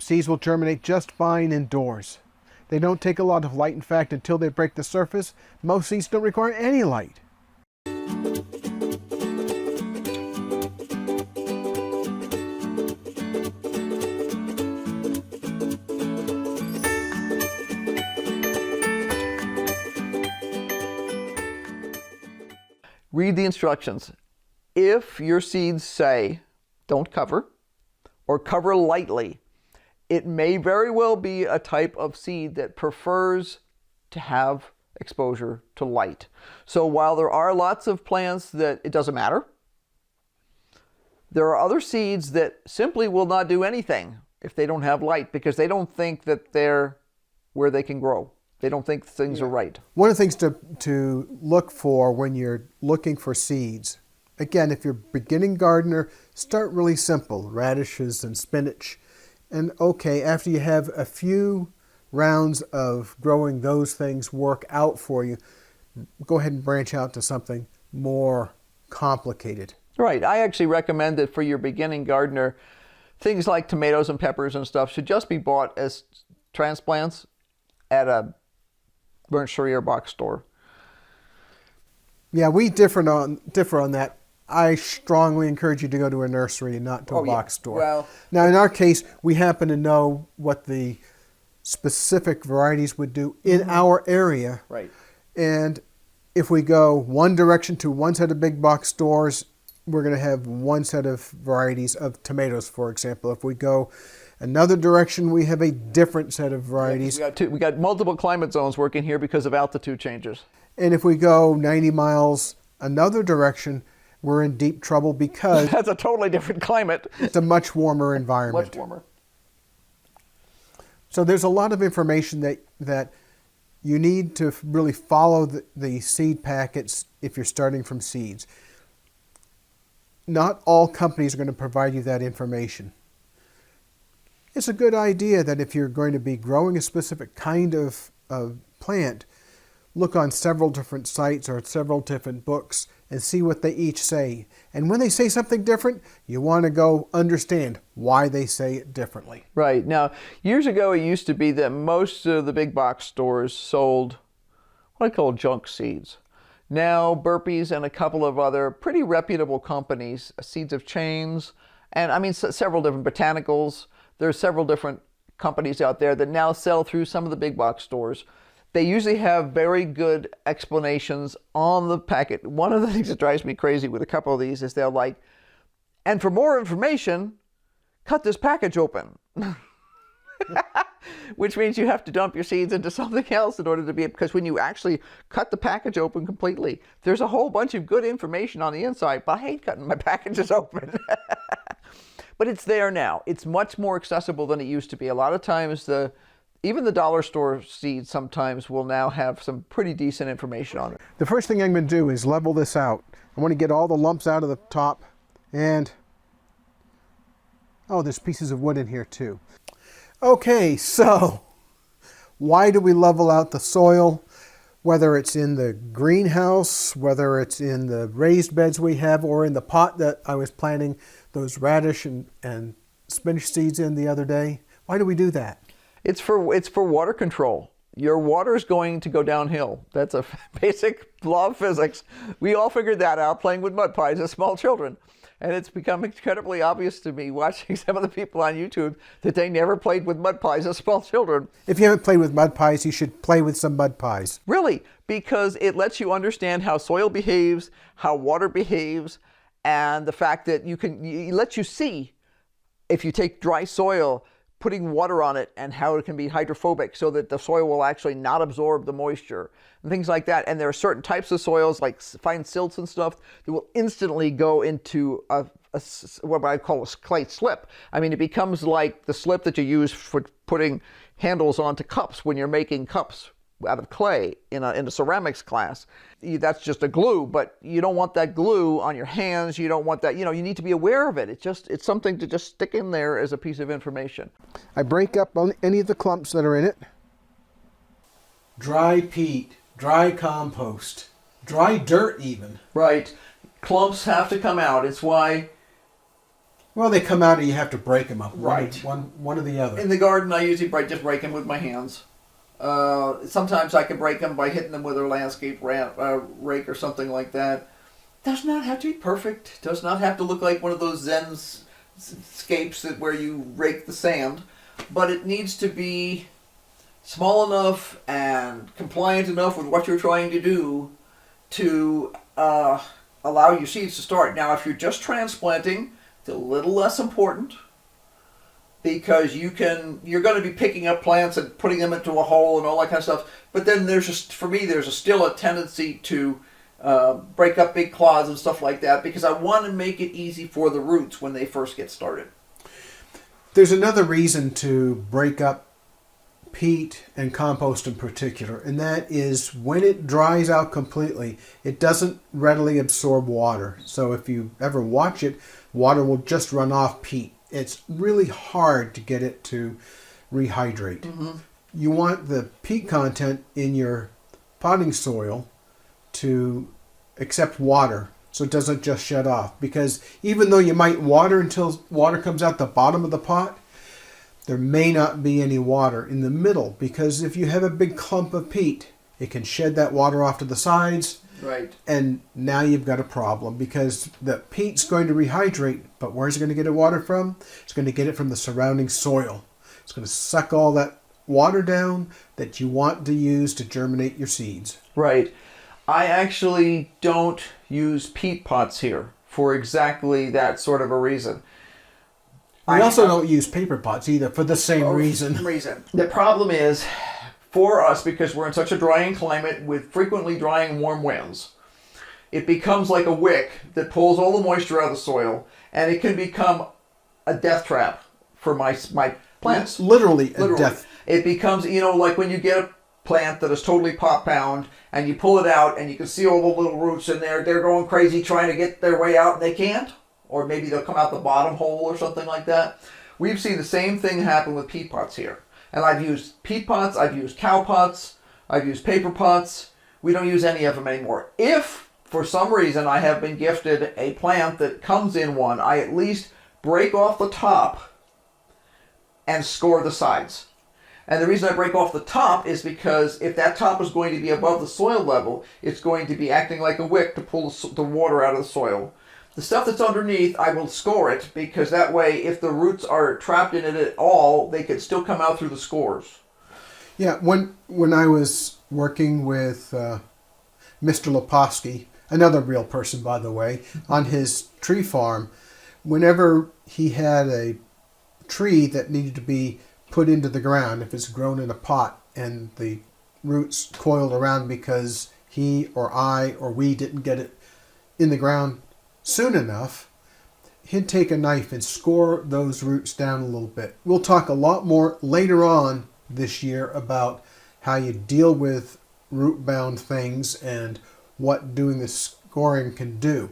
Seeds will germinate just fine indoors. They don't take a lot of light. In fact, until they break the surface, most seeds don't require any light. Read the instructions. If your seeds say, don't cover, or cover lightly, it may very well be a type of seed that prefers to have exposure to light. So while there are lots of plants that it doesn't matter, there are other seeds that simply will not do anything if they don't have light, because they don't think that they're where they can grow. They don't think things are right. One of the things to look for when you're looking for seeds, again, if you're a beginning gardener, start really simple, radishes and spinach. And okay, after you have a few rounds of growing those things work out for you, go ahead and branch out to something more complicated. Right. I actually recommend that for your beginning gardener, things like tomatoes and peppers and stuff should just be bought as transplants at a nursery or box store. Yeah, we differ on that. I strongly encourage you to go to a nursery and not to a box store. Well, now, in our case, we happen to know what the specific varieties would do in our area. Right. And if we go one direction to one set of big box stores, we're going to have one set of varieties of tomatoes, for example. If we go another direction, we have a different set of varieties. Yeah, we got multiple climate zones working here because of altitude changes. And if we go 90 miles another direction, we're in deep trouble because that's a totally different climate. It's a much warmer environment. Much warmer. So there's a lot of information that you need to really follow the seed packets if you're starting from seeds. Not all companies are going to provide you that information. It's a good idea that if you're going to be growing a specific kind of plant, look on several different sites or several different books and see what they each say. And when they say something different, you want to go understand why they say it differently. Right. Now, years ago, it used to be that most of the big box stores sold what I call junk seeds. Now, Burpees and a couple of other pretty reputable companies, Seeds of Chains, and I mean several different botanicals. There are several different companies out there that now sell through some of the big box stores. They usually have very good explanations on the packet. One of the things that drives me crazy with a couple of these is they're like, and for more information, cut this package open. Which means you have to dump your seeds into something else in order to be, because when you actually cut the package open completely, there's a whole bunch of good information on the inside, but I hate cutting my packages open. But it's there now. It's much more accessible than it used to be. A lot of times, even the dollar store seeds sometimes will now have some pretty decent information on it. The first thing I'm going to do is level this out. I want to get all the lumps out of the top, and oh, there's pieces of wood in here too. Okay, so why do we level out the soil? Whether it's in the greenhouse, whether it's in the raised beds we have, or in the pot that I was planting those radish and spinach seeds in the other day. Why do we do that? It's for water control. Your water is going to go downhill. That's a basic law of physics. We all figured that out playing with mud pies as small children. And it's become incredibly obvious to me watching some of the people on YouTube that they never played with mud pies as small children. If you haven't played with mud pies, you should play with some mud pies. Really, because it lets you understand how soil behaves, how water behaves, and the fact that it lets you see, if you take dry soil, putting water on it and how it can be hydrophobic so that the soil will actually not absorb the moisture and things like that. And there are certain types of soils like fine silts and stuff that will instantly go into what I call a clay slip. I mean, it becomes like the slip that you use for putting handles onto cups when you're making cups out of clay in a ceramics class. That's just a glue, but you don't want that glue on your hands. You don't want that, you need to be aware of it. It's something to just stick in there as a piece of information. I break up on any of the clumps that are in it. Dry peat, dry compost, dry dirt even. Right. Clumps have to come out. It's why Well, they come out and you have to break them up. Right. One or the other. In the garden, I usually just break them with my hands. Sometimes I can break them by hitting them with a landscape rake or something like that. Does not have to be perfect. Does not have to look like one of those Zen scapes where you rake the sand. But it needs to be small enough and compliant enough with what you're trying to do to allow your seeds to start. Now, if you're just transplanting, it's a little less important, because you're going to be picking up plants and putting them into a hole and all that kind of stuff. But then for me, there's still a tendency to break up big clods and stuff like that, because I want to make it easy for the roots when they first get started. There's another reason to break up peat and compost in particular, and that is when it dries out completely, it doesn't readily absorb water. So if you ever watch it, water will just run off peat. It's really hard to get it to rehydrate. Mm-hmm. You want the peat content in your potting soil to accept water, so it doesn't just shut off. Because even though you might water until water comes out the bottom of the pot, there may not be any water in the middle, because if you have a big clump of peat, it can shed that water off to the sides. Right. And now you've got a problem, because the peat's going to rehydrate, but where's it going to get its water from? It's going to get it from the surrounding soil. It's going to suck all that water down that you want to use to germinate your seeds. Right. I actually don't use peat pots here for exactly that sort of a reason. I also don't use paper pots either for the same reason. The problem is, for us, because we're in such a drying climate with frequently drying warm winds, it becomes like a wick that pulls all the moisture out of the soil, and it can become a death trap for my plants. Literally a death. It becomes, like when you get a plant that is totally pot bound and you pull it out and you can see all the little roots in there. They're going crazy trying to get their way out and they can't. Or maybe they'll come out the bottom hole or something like that. We've seen the same thing happen with peat pots here. And I've used peat pots, I've used cow pots, I've used paper pots. We don't use any of them anymore. If, for some reason, I have been gifted a plant that comes in one, I at least break off the top and score the sides. And the reason I break off the top is because if that top is going to be above the soil level, it's going to be acting like a wick to pull the water out of the soil. The stuff that's underneath, I will score it, because that way, if the roots are trapped in it at all, they can still come out through the scores. Yeah, when I was working with Mr. Leposki, another real person, by the way, on his tree farm, whenever he had a tree that needed to be put into the ground, if it's grown in a pot and the roots coiled around because he or I or we didn't get it in the ground soon enough, he'd take a knife and score those roots down a little bit. We'll talk a lot more later on this year about how you deal with root-bound things and what doing the scoring can do.